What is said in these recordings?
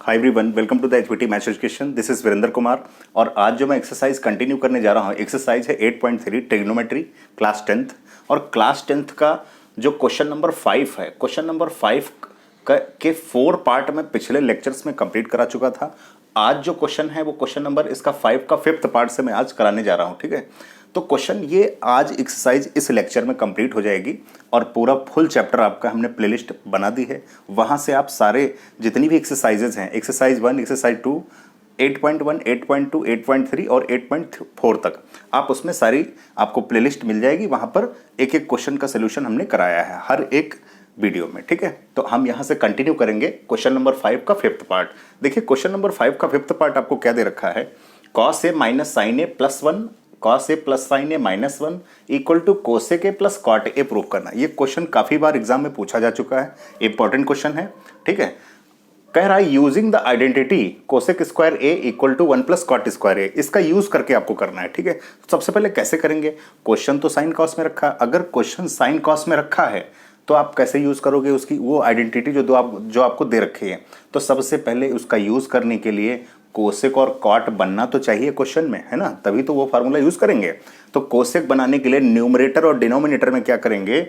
Hi everyone, welcome to the HPT maths education. This is Virendra Kumar और आज जो मैं एक्सरसाइज कंटिन्यू करने जा रहा हूँ, एक्सरसाइज है 8.3 ट्रिग्नोमेट्री क्लास 10th। और क्लास 10th का जो क्वेश्चन नंबर 5 है, क्वेश्चन नंबर 5 के 4 पार्ट में पिछले लेक्चर्स में कंप्लीट करा चुका था। आज जो क्वेश्चन है वो क्वेश्चन नंबर इसका 5 का 5th पार्ट से मैं आज कराने जा रहा हूँ, ठीक है। तो क्वेश्चन ये आज एक्सरसाइज इस लेक्चर में कंप्लीट हो जाएगी और पूरा फुल चैप्टर आपका हमने प्लेलिस्ट बना दी है। वहाँ से आप सारे जितनी भी एक्सरसाइजेज हैं, एक्सरसाइज 1, एक्सरसाइज 2, 8.1, 8.2, 8.3 और 8.4 तक आप उसमें सारी आपको प्लेलिस्ट मिल जाएगी। वहाँ पर एक एक क्वेश्चन का सोल्यूशन हमने कराया है हर एक वीडियो में, ठीक है। तो हम यहाँ से कंटिन्यू करेंगे क्वेश्चन नंबर 5 का 5th पार्ट। देखिए क्वेश्चन नंबर 5 का 5th पार्ट आपको क्या दे रखा है, cos A minus sine A plus 1, cos A plus sine A minus 1 equal to cosec A plus cot A prove करना। ये क्वेश्चन काफी बार एग्जाम में पूछा जा चुका है, इंपॉर्टेंट क्वेश्चन है, ठीक है। कह रहा है using the identity cosec square A equal to 1 plus cot square A, इसका यूज करके आपको करना है, ठीक है। सबसे पहले कैसे करेंगे, क्वेश्चन तो साइन कॉस में रखा है, अगर क्वेश्चन साइन कॉस में रखा है तो आप कैसे यूज करोगे उसकी वो आइडेंटिटी जो आपको दे रखी है। तो सबसे पहले उसका यूज करने के लिए कोसेक और कॉट बनना तो चाहिए क्वेश्चन में, है ना, तभी तो वो फार्मूला यूज करेंगे। तो कोसेक बनाने के लिए न्यूमरेटर और डिनोमिनेटर में क्या करेंगे,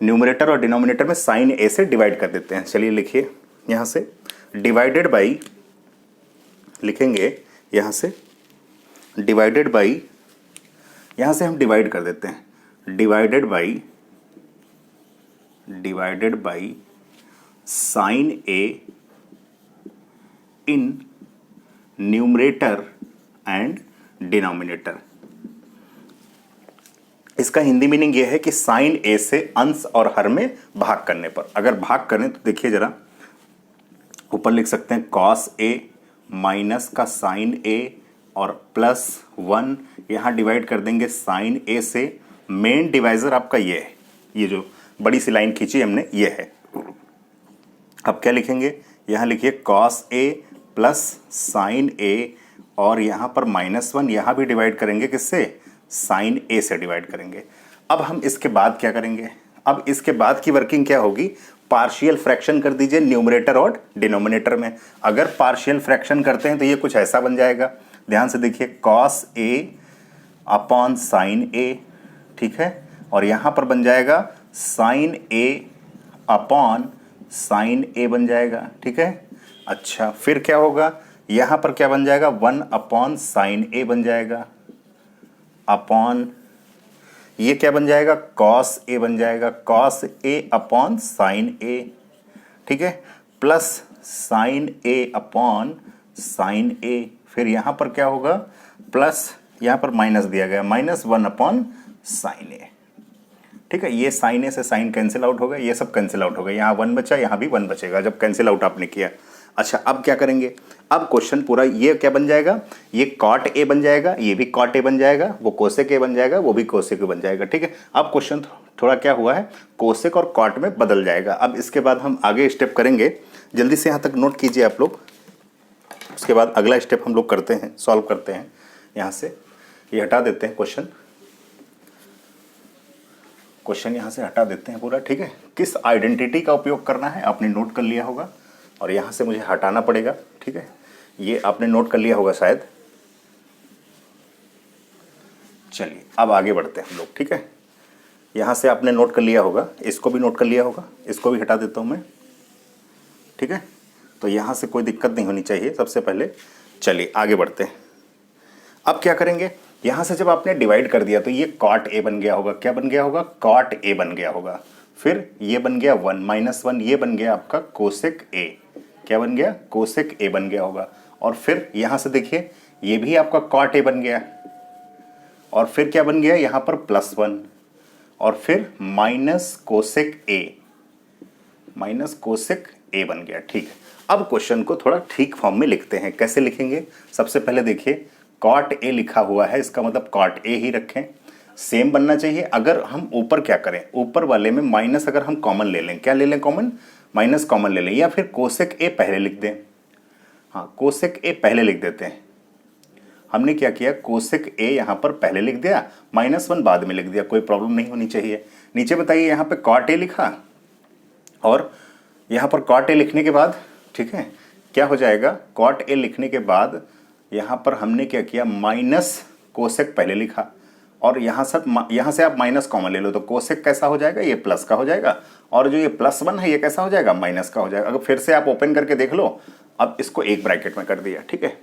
न्यूमरेटर और डिनोमिनेटर में साइन ए से डिवाइड कर देते हैं। चलिए लिखिए, यहां से डिवाइडेड बाई लिखेंगे, यहां से डिवाइडेड बाई, यहां से हम डिवाइड कर देते हैं, divided by sine A in numerator and denominator. इसका हिंदी मीनिंग यह है कि साइन ए से अंश और हर में भाग करने पर, अगर भाग करें तो देखिए जरा ऊपर लिख सकते हैं कॉस ए माइनस का साइन ए और प्लस 1, यहां डिवाइड कर देंगे साइन ए से। मेन डिवाइजर आपका ये है, ये जो बड़ी सी लाइन खींची हमने ये है। अब क्या लिखेंगे, यहां लिखिए कॉस ए प्लस साइन ए और यहाँ पर -1, यहाँ भी डिवाइड करेंगे किससे, साइन ए से डिवाइड करेंगे। अब हम इसके बाद क्या करेंगे, अब इसके बाद की वर्किंग क्या होगी, पार्शियल फ्रैक्शन कर दीजिए न्यूमरेटर और डिनोमिनेटर में। अगर पार्शियल फ्रैक्शन करते हैं तो ये कुछ ऐसा बन जाएगा, ध्यान से देखिए, कॉस ए अपॉन साइन ए, ठीक है, और यहाँ पर बन जाएगा साइन ए अपॉन साइन ए बन जाएगा, ठीक है। अच्छा फिर क्या होगा, यहां पर क्या बन जाएगा, 1 अपॉन साइन ए बन जाएगा, अपॉन ये क्या बन जाएगा, कॉस ए बन जाएगा, कॉस ए अपॉन साइन ए, ठीक है, प्लस साइन ए अपॉन साइन ए। फिर यहां पर क्या होगा, प्लस यहां पर माइनस दिया गया, -1 अपॉन साइन ए, ठीक है। ये साइन ए से साइन कैंसिल आउट होगा, ये सब कैंसिल आउट होगा, यहाँ 1 बचा, यहाँ भी 1 बचेगा जब कैंसिल आउट आपने किया। अच्छा अब क्या करेंगे, अब क्वेश्चन पूरा ये क्या बन जाएगा, ये कॉट ए बन जाएगा, ये भी कॉट ए बन जाएगा, वो कोसेक ए बन जाएगा, वो भी कोसेक ए बन जाएगा, ठीक है। अब क्वेश्चन थोड़ा क्या हुआ है, कोसेक और कॉट में बदल जाएगा। अब इसके बाद हम आगे स्टेप करेंगे, जल्दी से यहाँ तक नोट कीजिए आप लोग। उसके बाद अगला स्टेप हम लोग करते हैं, सॉल्व करते हैं। यहाँ से ये हटा देते हैं क्वेश्चन यहाँ से हटा देते हैं पूरा, ठीक है। किस आइडेंटिटी का उपयोग करना है आपने नोट कर लिया होगा और यहाँ से मुझे हटाना पड़ेगा, ठीक है। ये आपने नोट कर लिया होगा शायद। चलिए अब आगे बढ़ते हैं हम लोग, ठीक है। यहाँ से आपने नोट कर लिया होगा, इसको भी नोट कर लिया होगा, इसको भी हटा देता हूँ मैं, ठीक है। तो यहाँ से कोई दिक्कत नहीं होनी चाहिए सबसे पहले। चलिए आगे बढ़ते हैं। अब क्या करेंगे, यहाँ से जब आपने डिवाइड कर दिया तो ये कॉट ए बन गया होगा, क्या बन गया होगा, कॉट ए बन गया होगा। फिर ये बन गया 1 -1, ये बन गया आपका कोसेक ए, क्या बन गया, कोसेक ए बन गया होगा। और फिर यहाँ से देखिए ये भी आपका कॉट ए बन गया, और फिर क्या बन गया यहाँ पर +1, और फिर माइनस कोसेक ए बन गया, ठीक है। अब क्वेश्चन को थोड़ा ठीक फॉर्म में लिखते हैं, कैसे लिखेंगे, सबसे पहले देखिए कॉट ए लिखा हुआ है, इसका मतलब कॉट ए ही रखें, सेम बनना चाहिए। अगर हम ऊपर क्या करें, ऊपर वाले में माइनस अगर हम कॉमन ले लें, क्या ले लें कॉमन, माइनस कॉमन ले लें, या फिर कोसेक ए पहले लिख दें। हाँ कोसेक ए पहले लिख देते हैं। हमने क्या किया, कोसेक ए यहाँ पर पहले लिख दिया, -1 बाद में लिख दिया, कोई प्रॉब्लम नहीं होनी चाहिए। नीचे बताइए यहाँ पे कॉट ए लिखा और यहाँ पर कॉट ए लिखने के बाद, ठीक है, क्या हो जाएगा, कॉट ए लिखने के बाद यहाँ पर हमने क्या किया, माइनस कोसेक पहले लिखा और यहाँ से आप माइनस कॉमन ले लो तो कोसेक कैसा हो जाएगा, ये प्लस का हो जाएगा और जो ये +1 है ये कैसा हो जाएगा, माइनस का हो जाएगा। अगर फिर से आप ओपन करके देख लो, अब इसको एक ब्रैकेट में कर दिया, ठीक है।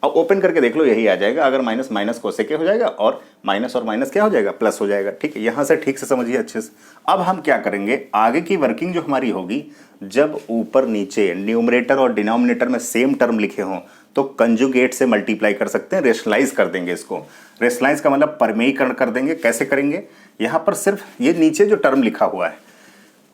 अब ओपन करके देख लो, यही आ जाएगा, अगर माइनस माइनस कोसेक हो जाएगा और माइनस क्या हो जाएगा, प्लस हो जाएगा, ठीक है। यहाँ से ठीक से समझिए अच्छे से। अब हम क्या करेंगे, आगे की वर्किंग जो हमारी होगी, जब ऊपर नीचे न्यूमरेटर और डिनोमिनेटर में सेम टर्म लिखे हों तो कंजुगेट से मल्टीप्लाई कर सकते हैं, रेशनलाइज कर देंगे इसको। रेशनलाइज का मतलब परमेयीकरण कर देंगे। कैसे करेंगे, यहाँ पर सिर्फ ये नीचे जो टर्म लिखा हुआ है,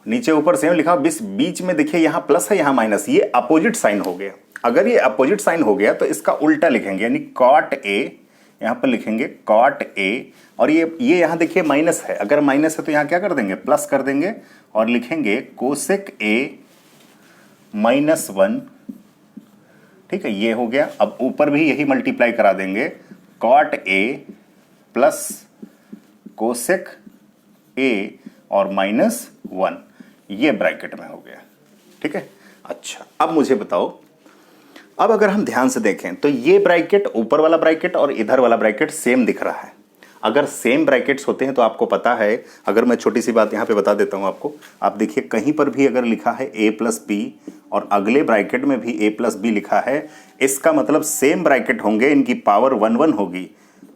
नीचे ऊपर सेम लिखा, बीच में देखिए यहाँ प्लस है यहाँ माइनस, ये अपोजिट साइन हो गया। अगर ये अपोजिट साइन हो गया तो इसका उल्टा लिखेंगे, यानी कॉट ए, यहाँ पर लिखेंगे कॉट ए और ये यहाँ देखिए माइनस है, अगर माइनस है तो यहाँ क्या कर देंगे, प्लस कर देंगे और लिखेंगे कोसेक ए -1, ठीक है, ये हो गया। अब ऊपर भी यही मल्टीप्लाई करा देंगे, cot A plus cosec A और -1, ये ब्रैकेट में हो गया, ठीक है। अच्छा, अब मुझे बताओ, अब अगर हम ध्यान से देखें तो ये ब्रैकेट, ऊपर वाला ब्रैकेट और इधर वाला ब्रैकेट सेम दिख रहा है। अगर सेम ब्रैकेट्स होते हैं तो आपको पता है, अगर मैं छोटी सी बात यहाँ पे बता देता हूँ आपको, आप देखिए कहीं पर भी अगर लिखा है a+b और अगले ब्रैकेट में भी a+b लिखा है, इसका मतलब सेम ब्रैकेट होंगे, इनकी पावर 1 1 होगी,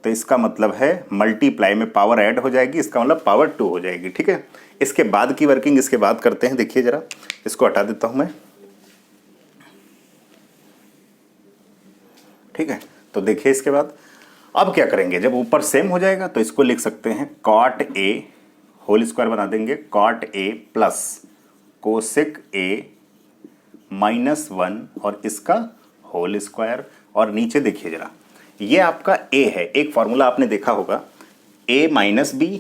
तो इसका मतलब है मल्टीप्लाई में पावर ऐड हो जाएगी, इसका मतलब पावर 2 हो जाएगी, ठीक है। इसके बाद की वर्किंग इसके बाद करते हैं। देखिए जरा, इसको हटा देता हूं मैं, ठीक है। तो देखिए इसके बाद अब क्या करेंगे, जब ऊपर सेम हो जाएगा तो इसको लिख सकते हैं कॉट ए होल स्क्वायर बना देंगे, cot A plus cosec A -1 और इसका होल स्क्वायर। और नीचे देखिए जरा, ये आपका a है, एक फॉर्मूला आपने देखा होगा, a - b,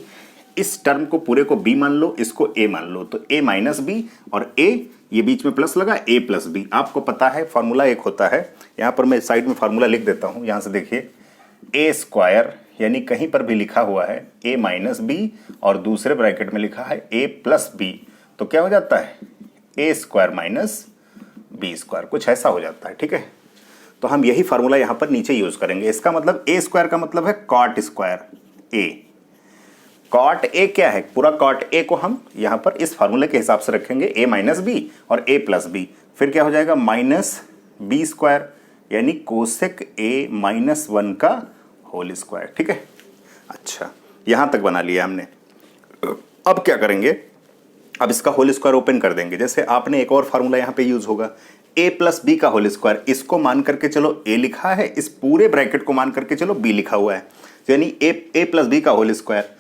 इस टर्म को पूरे को b मान लो, इसको a मान लो, तो a - b और a, ये बीच में प्लस लगा, a+b। आपको पता है फॉर्मूला एक होता है, यहाँ पर मैं साइड में फॉर्मूला लिख देता हूँ, यहाँ से देखिए, a², यानी कहीं पर भी लिखा हुआ है a - b और दूसरे ब्रैकेट में लिखा है a+b, तो क्या हो जाता है, a² - b², कुछ ऐसा हो जाता है, ठीक है। तो हम यही फार्मूला यहाँ पर नीचे यूज करेंगे। इसका मतलब a² का मतलब है cot square a। Cot a क्या है, पूरा कॉट a को हम यहाँ पर इस फार्मूले के हिसाब से रखेंगे, a - b और a+b, फिर क्या हो जाएगा, -b², यानी कोसेक a -1 का होल स्क्वायर, ठीक है। अच्छा, यहाँ तक बना लिया हमने। अब क्या करेंगे, अब इसका होल स्क्वायर ओपन कर देंगे। जैसे आपने एक और फार्मूला यहाँ पे यूज होगा, a+b का होल स्क्वायर, इसको मान करके चलो a लिखा है, इस पूरे ब्रैकेट को मान करके चलो b लिखा हुआ है, यानी a+b का होल स्क्वायर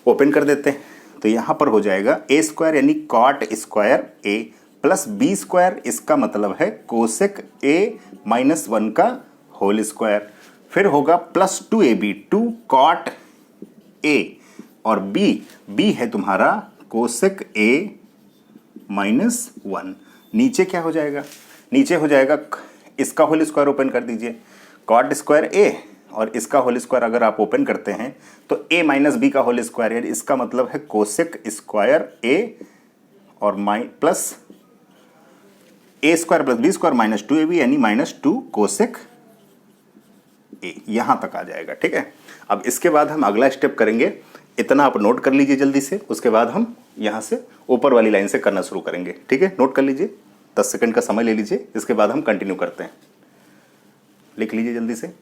ओपन कर देते हैं, तो यहाँ पर हो जाएगा a² यानी cot square a plus b², इसका मतलब है कोसेक a -1 का होल स्क्वायर, फिर होगा +2ab, 2 कॉट a और b है तुम्हारा कोसेक a -1। नीचे क्या हो जाएगा, नीचे हो जाएगा इसका होल स्क्वायर ओपन कर दीजिए, कॉट स्क्वायर a और इसका होल स्क्वायर अगर आप ओपन करते हैं तो a - b का होल स्क्वायर, यानी इसका मतलब है कोसेक स्क्वायर a और प्लस a² + b² -2ab, यानी -2 कोसेक a। यहां तक आ जाएगा, ठीक है। अब इसके बाद हम अगला स्टेप करेंगे, इतना आप नोट कर लीजिए जल्दी से, उसके बाद हम यहां से ऊपर वाली लाइन से करना शुरू करेंगे, ठीक है। नोट कर लीजिए, 10 सेकंड का समय ले लीजिए, इसके बाद हम कंटिन्यू करते हैं। लिख लीजिए जल्दी से।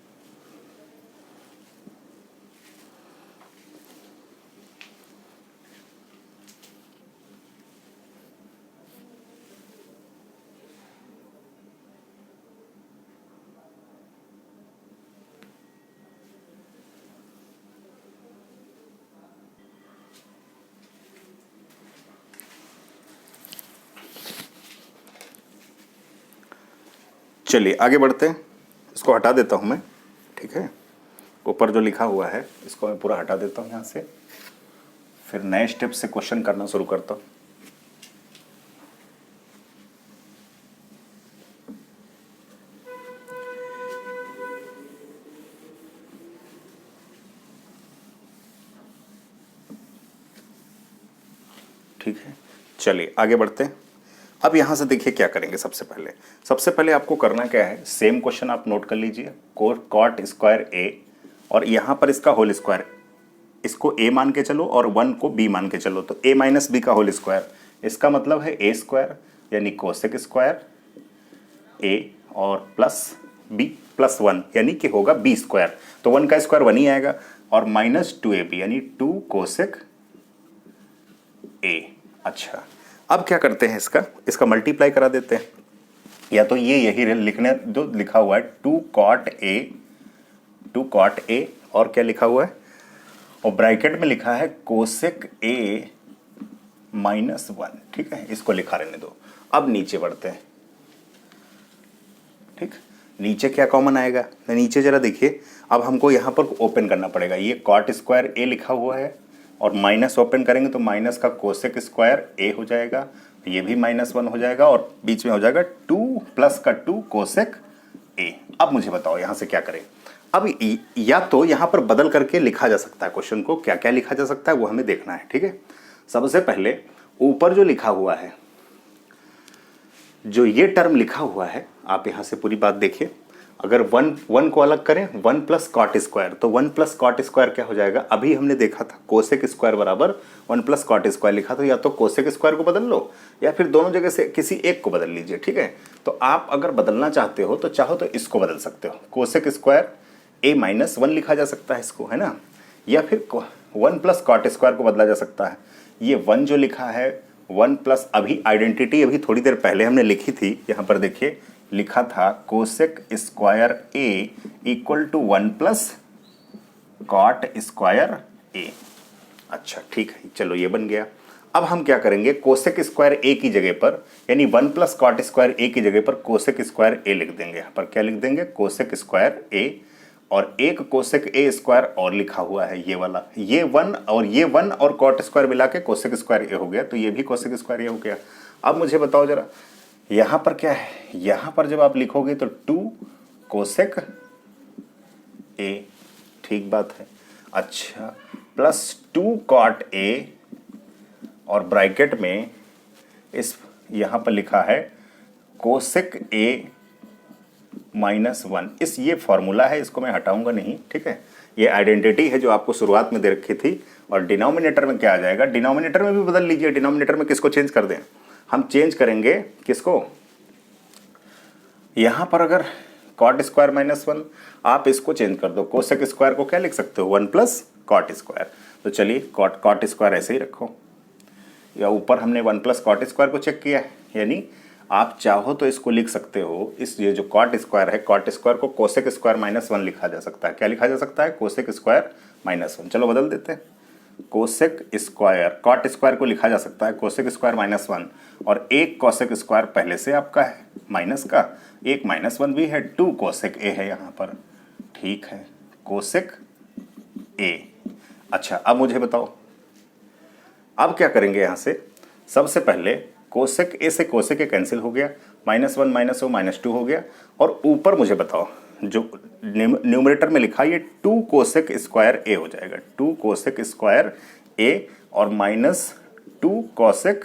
चलिए आगे बढ़ते हैं, इसको हटा देता हूं मैं, ठीक है। ऊपर जो लिखा हुआ है इसको मैं पूरा हटा देता हूं यहाँ से, फिर नए स्टेप से क्वेश्चन करना शुरू करता हूं। ठीक है, चलिए आगे बढ़ते हैं। अब यहाँ से देखिए क्या करेंगे। सबसे पहले आपको करना क्या है, सेम क्वेश्चन आप नोट कर लीजिए, कॉट स्क्वायर ए और यहाँ पर इसका होल स्क्वायर, इसको ए मान के चलो और 1 को बी मान के चलो, तो ए माइनस बी का होल स्क्वायर, इसका मतलब है ए स्क्वायर यानी कोसेक स्क्वायर ए और प्लस बी प्लस 1 यानी कि होगा बी स्क्वायर, तो 1 का स्क्वायर 1 ही आएगा, और माइनस 2ab यानी 2 कोसेक ए। अच्छा, अब क्या करते हैं, इसका मल्टीप्लाई करा देते हैं, या तो ये यही लिखने जो लिखा हुआ है 2 कॉट ए और क्या लिखा हुआ है, और ब्रैकेट में लिखा है कोसेक ए माइनस 1। ठीक है, इसको लिखा रहने दो। अब नीचे बढ़ते हैं। ठीक, नीचे क्या कॉमन आएगा, नीचे जरा देखिए, अब हमको यहाँ पर ओपन करना पड़ेगा, ये कॉट स्क्वायर ए लिखा हुआ है और माइनस ओपन करेंगे तो माइनस का कोसेक स्क्वायर ए हो जाएगा, ये भी -1 हो जाएगा और बीच में हो जाएगा 2 प्लस का 2 कोसेक ए। अब मुझे बताओ यहाँ से क्या करें। अब या तो यहाँ पर बदल करके लिखा जा सकता है क्वेश्चन को, क्या क्या लिखा जा सकता है वो हमें देखना है। ठीक है, सबसे पहले ऊपर जो लिखा हुआ है, जो ये टर्म लिखा हुआ है, आप यहाँ से पूरी बात देखिए, अगर 1 को अलग करें 1 प्लस कॉट स्क्वायर, तो 1 प्लस कॉट स्क्वायर क्या हो जाएगा, अभी हमने देखा था कोसेक स्क्वायर बराबर 1 प्लस कॉट स्क्वायर लिखा, तो या तो कोसेक स्क्वायर को बदल लो या फिर दोनों जगह से किसी एक को बदल लीजिए। ठीक है, तो आप अगर बदलना चाहते हो तो चाहो तो इसको बदल सकते हो, कोसेक स्क्वायर ए माइनस 1 लिखा जा सकता है इसको, है ना, या फिर 1 प्लस कॉट स्क्वायर को बदला जा सकता है। ये 1 जो लिखा है 1 प्लस, अभी आइडेंटिटी अभी थोड़ी देर पहले हमने लिखी थी, यहाँ पर देखिए लिखा था cosec square A equal to 1 plus cot square A. अच्छा ठीक है, चलो ये बन गया। अब हम क्या करेंगे, कोसेक स्क्वायर ए की जगह पर, यानी 1 प्लस कॉट स्क्वायर ए की जगह पर कोसेक स्क्वायर ए लिख देंगे। यहाँ पर क्या लिख देंगे, कोसेक स्क्वायर ए, और एक कोसेक ए स्क्वायर और लिखा हुआ है ये वाला, ये 1 और कॉट स्क्वायर मिला के कोसेक स्क्वायर ए हो गया, तो ये भी कोसेक स्क्वायर ए हो गया। अब मुझे बताओ जरा, यहाँ पर क्या है, यहाँ पर जब आप लिखोगे तो 2 कोसेक ए, ठीक बात है। अच्छा, प्लस 2 कॉट ए और ब्रैकेट में इस यहाँ पर लिखा है कोसेक ए -1। इस ये फॉर्मूला है, इसको मैं हटाऊंगा नहीं। ठीक है, ये आइडेंटिटी है जो आपको शुरुआत में दे रखी थी, और डिनोमिनेटर में क्या आ जाएगा, डिनोमिनेटर में भी बदल लीजिए। डिनोमिनेटर में किसको चेंज कर दें, हम चेंज करेंगे किसको, यहाँ पर अगर कॉट स्क्वायर -1, आप इसको चेंज कर दो, कोसेक स्क्वायर को क्या लिख सकते हो, 1 प्लस कॉट स्क्वायर। तो चलिए कॉट स्क्वायर ऐसे ही रखो, या ऊपर हमने 1 प्लस कॉट स्क्वायर को चेक किया है, यानी आप चाहो तो इसको लिख सकते हो, इस ये जो कॉट स्क्वायर है, कॉट स्क्वायर को कोसेक स्क्वायर -1 लिखा जा सकता है। क्या लिखा जा सकता है, कोसेक स्क्वायर -1। चलो बदल देते हैं, कोसेक स्क्वायर, कॉट स्क्वायर को लिखा जा सकता है कोसेक स्क्वायर -1, और एक कोसेक स्क्वायर पहले से आपका है माइनस का, एक -1 भी है, 2 कोसेक ए है यहाँ पर। ठीक है, कोसेक ए। अच्छा, अब मुझे बताओ, अब क्या करेंगे, यहाँ से सबसे पहले कोसेक ए से कोसेक ए कैंसिल हो गया, -1 -2 हो गया, और ऊपर मुझे बताओ जो न्यूमरेटर में लिखा ये 2 कोसेक स्क्वायर ए हो जाएगा, 2 कोसेक स्क्वायर ए और -2 कोसेक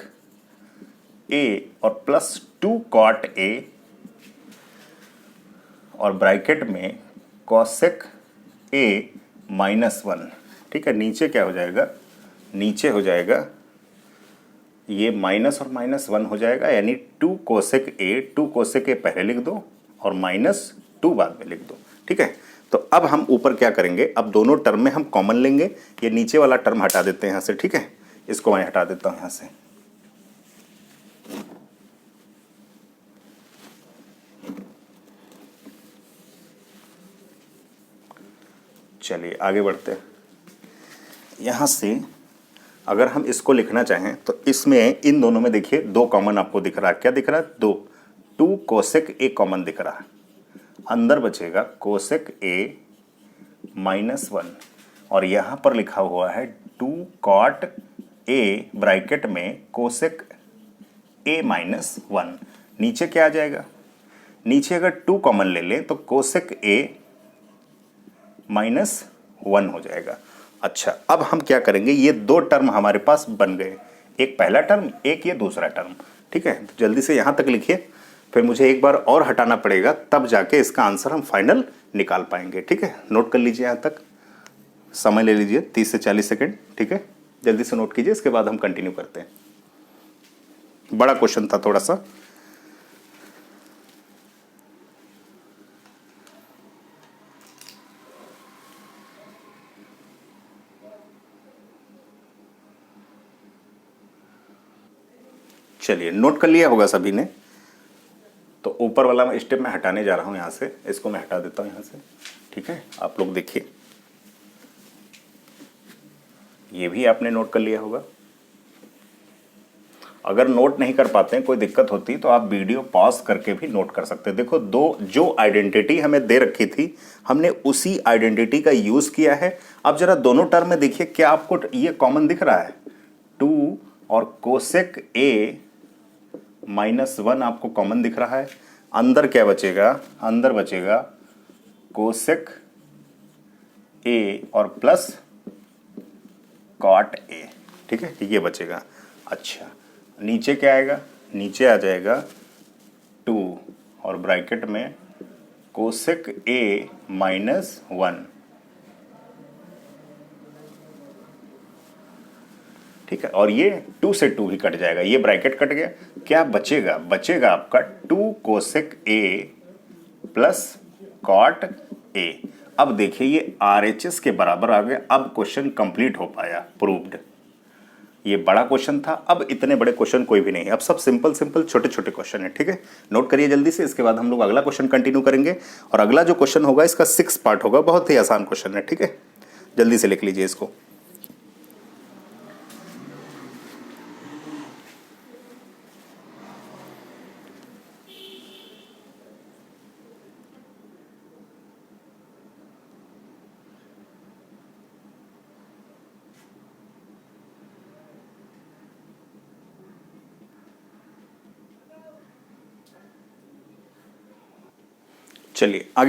ए और प्लस 2 कॉट ए, और ब्रैकेट में कोसेक ए -1। ठीक है, नीचे क्या हो जाएगा, नीचे हो जाएगा ये माइनस और -1 हो जाएगा, यानी 2 कोसेक ए, 2 कोसेक ए पहले लिख दो और -2 बाद में लिख दो। ठीक है, तो अब हम ऊपर क्या करेंगे, अब दोनों टर्म में हम कॉमन लेंगे, ये नीचे वाला टर्म हटा देते हैं यहाँ से। ठीक है, इसको मैं हटा देता हूँ यहाँ से। चलिए आगे बढ़ते हैं। यहाँ से अगर हम इसको लिखना चाहें तो इसमें इन दोनों में देखिए 2 कॉमन आपको दिख रहा है, क्या दिख रहा है, 2 कोसेक ए कॉमन दिख रहा है, अंदर बचेगा कोसेक ए -1, और यहाँ पर लिखा हुआ है 2 कॉट ए ब्रैकेट में कोसेक ए -1। नीचे क्या आ जाएगा, नीचे अगर 2 कॉमन ले लें तो कोसेक ए -1 हो जाएगा। अच्छा, अब हम क्या करेंगे, ये 2 टर्म हमारे पास बन गए, एक पहला टर्म, एक ये दूसरा टर्म। ठीक है, तो जल्दी से यहाँ तक लिखिए, फिर मुझे एक बार और हटाना पड़ेगा, तब जाके इसका आंसर हम फाइनल निकाल पाएंगे। ठीक है, नोट कर लीजिए, यहाँ तक समय ले लीजिए 30 से 40 सेकेंड। ठीक है, जल्दी से नोट कीजिए, इसके बाद हम कंटिन्यू करते हैं। बड़ा क्वेश्चन था थोड़ा सा। चलिए, नोट कर लिया होगा सभी ने। तो ऊपर वाला स्टेप मैं हटाने जा रहा हूं, यहां से इसको मैं हटा देता हूं यहां से। ठीक है, आप लोग देखिए, ये भी आपने नोट कर लिया होगा। अगर नोट नहीं कर पाते हैं, कोई दिक्कत होती, तो आप वीडियो पॉज करके भी नोट कर सकते हैं। देखो, दो जो आइडेंटिटी हमें दे रखी थी, हमने उसी आइडेंटिटी का यूज किया है। अब जरा दोनों टर्म में देखिए, क्या आपको ये कॉमन दिख रहा है? 2 और कोसेक ए -1 आपको कॉमन दिख रहा है। अंदर क्या बचेगा? अंदर बचेगा कोसेक ए और प्लस कॉट ए। ठीक है, ये बचेगा। अच्छा, नीचे क्या आएगा? नीचे आ जाएगा 2 और ब्रैकेट में कोसेक ए -1। ठीक है, और ये 2 से 2 ही कट जाएगा, ये ब्रैकेट कट गया। क्या बचेगा? बचेगा आपका 2 cosec A plus cot A. अब देखिए, ये RHS के बराबर आ गया। अब क्वेश्चन कंप्लीट हो पाया, प्रूव्ड। ये बड़ा क्वेश्चन था, अब इतने बड़े क्वेश्चन कोई भी नहीं है, अब सब सिंपल सिंपल छोटे छोटे क्वेश्चन है। ठीक है, नोट करिए जल्दी से, इसके बाद हम लोग अगला क्वेश्चन कंटिन्यू करेंगे। और अगला जो क्वेश्चन होगा, इसका 6 पार्ट होगा, बहुत ही आसान क्वेश्चन है। ठीक है, जल्दी से लिख लीजिए इसको। चलिए आगे